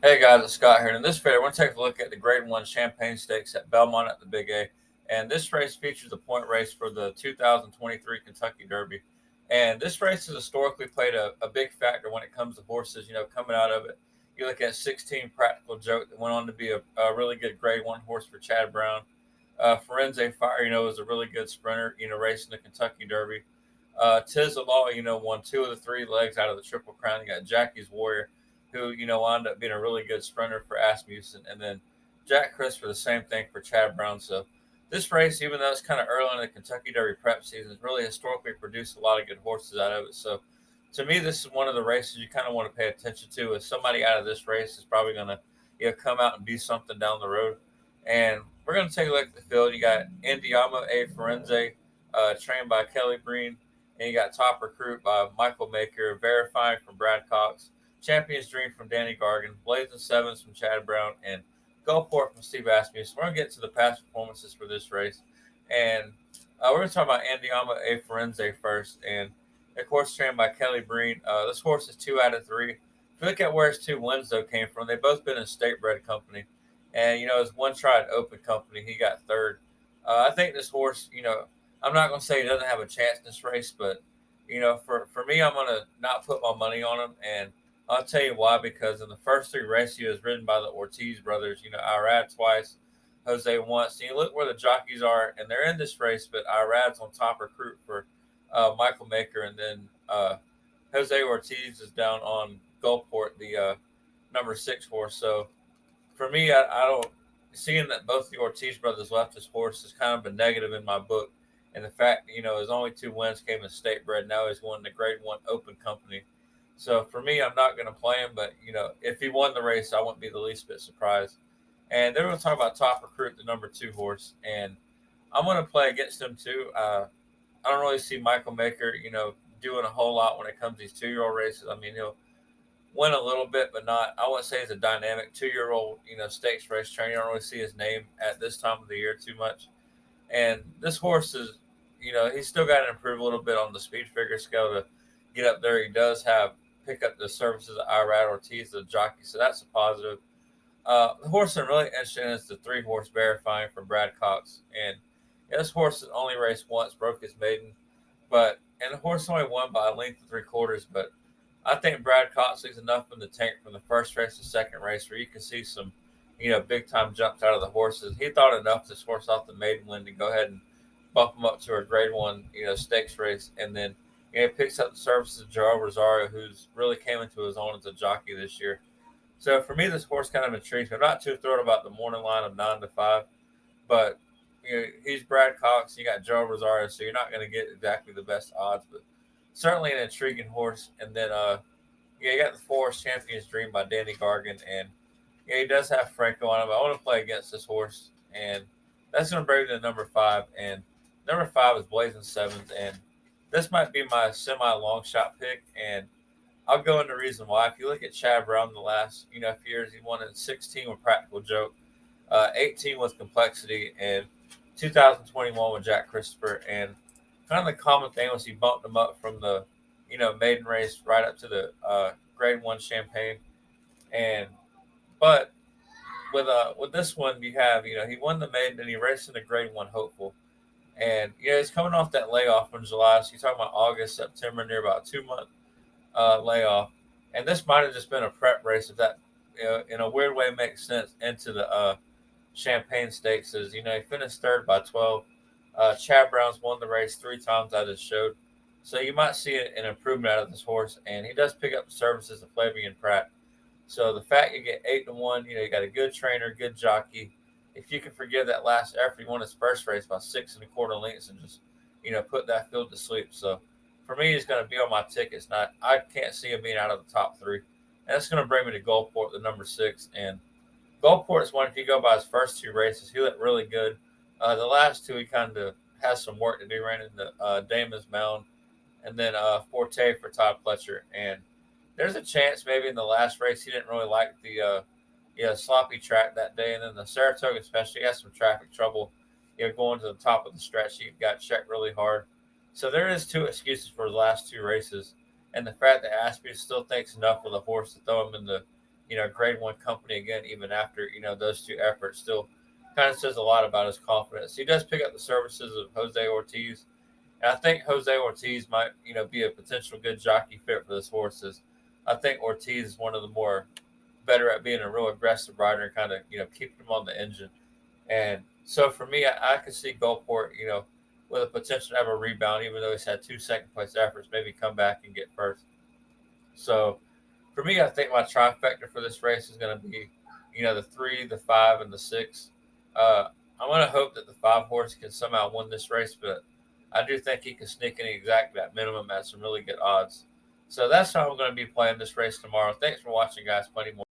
Hey guys, it's Scott here. And in this video, we're going to take a look at the Grade 1 Champagne Stakes at Belmont at the Big A. And this race features a point race for the 2023 Kentucky Derby. And this race has historically played a big factor when it comes to horses, coming out of it. You look at 16 Practical Joke that went on to be a really good Grade 1 horse for Chad Brown. Firenze Fire, was a really good sprinter, racing the Kentucky Derby. Tiz the Law, won two of the three legs out of the Triple Crown. You got Jackie's Warrior, who, wound up being a really good sprinter for Asmussen. And then Jack Crisper, the same thing for Chad Brown. So this race, even though it's kind of early in the Kentucky Derby prep season, has really historically produced a lot of good horses out of it. So to me, this is one of the races you kind of want to pay attention to. If somebody out of this race is probably going to come out and do something down the road. And we're going to take a look at the field. You got Indiama A. Firenze, trained by Kelly Breen. And you got Top Recruit by Michael Maker, Verifying from Brad Cox, Champion's Dream from Danny Gargan, Blazing Sevens from Chad Brown, and Gulfport from Steve Asmussen. So we're going to get to the past performances for this race. And we're going to talk about Andiama A. Firenze first. And, of course, trained by Kelly Breen. This horse is 2 out of 3. If you look at where his 2 wins, though, came from, they've both been in state bred company. And, his one try at open company, he got third. I think this horse, I'm not going to say he doesn't have a chance in this race, but, for me, I'm going to not put my money on him. And I'll tell you why, because in the first 3 races, he was ridden by the Ortiz brothers, Irad twice, Jose once. And you look where the jockeys are, and they're in this race, but Irad's on Top Recruit for Michael Maker, and then Jose Ortiz is down on Gulfport, the number 6 horse. So for me, I don't seeing that both the Ortiz brothers left this horse is kind of a negative in my book. And the fact, his only 2 wins came in state bred. Now he's won the Grade 1 Open Company. So for me, I'm not going to play him. But, if he won the race, I wouldn't be the least bit surprised. And then we're going to talk about Top Recruit, the number 2 horse. And I'm going to play against him too. I don't really see Michael Maker, doing a whole lot when it comes to these 2-year-old races. I mean, he'll win a little bit, but not. I wouldn't say he's a dynamic 2-year-old, stakes race trainer. You don't really see his name at this time of the year too much. And this horse is, he's still got to improve a little bit on the speed figure scale to get up there. He does have pick up the services of Irad Ortiz, the jockey, so that's a positive. The horse I'm really interested in is the 3-horse Verifying from Brad Cox. And yeah, this horse has only raced once, broke his maiden, and the horse only won by a length of 3/4. But I think Brad Cox leaves enough in the tank from the first race to second race where you can see some, big time jumps out of the horses. He thought enough this horse off the maiden win to go ahead and bump him up to a Grade 1, stakes race, and then he picks up the services of Joe Rosario, who's really came into his own as a jockey this year. So for me, this horse kind of intrigues me. I'm not too thrilled about the morning line of 9-5, but he's Brad Cox. You got Joe Rosario, so you're not going to get exactly the best odds, but certainly an intriguing horse. And then you got the Forest Champion's Dream by Danny Gargan, and yeah, he does have Franco on him. I want to play against this horse, and that's going to bring me to number 5. And number 5 is Blazing Sevens, and this might be my semi long shot pick, and I'll go into the reason why. If you look at Chad Brown the last few years, he won in 16 with Practical Joke, 18 with Complexity, and 2021 with Jack Christopher. And kind of the common thing was he bumped him up from the maiden race right up to the Grade 1 Champagne. And but with this one, you have he won the maiden and he raced in the Grade 1 Hopeful. And he's coming off that layoff in July. So you're talking about August, September, near about 2 month layoff. And this might have just been a prep race, if that in a weird way makes sense, into the Champagne Stakes. Is he finished third by 12. Chad Brown's won the race 3 times, I just showed. So you might see an improvement out of this horse, and he does pick up the services of Flavian Pratt. So the fact you get 8-1, you got a good trainer, good jockey. If you can forgive that last effort, he won his first race by 6 1/4 lengths and just put that field to sleep. So for me, he's going to be on my tickets. Not I can't see him being out of the top 3, and that's going to bring me to Gulfport, the number 6. And Gulfport is one. If you go by his first 2 races, he looked really good. The last 2, he kind of has some work to do. Ran into Damon's Mound, and then Forte for Todd Pletcher. And there's a chance maybe in the last race he didn't really like the sloppy track that day, and then the Saratoga especially had some traffic trouble. Going to the top of the stretch, he got checked really hard. So there is 2 excuses for the last 2 races, and the fact that Aspie still thinks enough of the horse to throw him in the Grade One company again, even after, those two efforts, still kind of says a lot about his confidence. He does pick up the services of Jose Ortiz, and I think Jose Ortiz might, be a potential good jockey fit for this horse. I think Ortiz is one of the more better at being a real aggressive rider and kind of, keeping him on the engine. And so for me, I could see Gulfport, with a potential to have a rebound, even though he's had two second place efforts, maybe come back and get first. So for me, I think my trifecta for this race is going to be, the 3, the 5, and the 6. I'm going to hope that the 5 horse can somehow win this race, but I do think he can sneak in exactly that minimum at some really good odds. So that's how I'm going to be playing this race tomorrow. Thanks for watching, guys. Plenty more.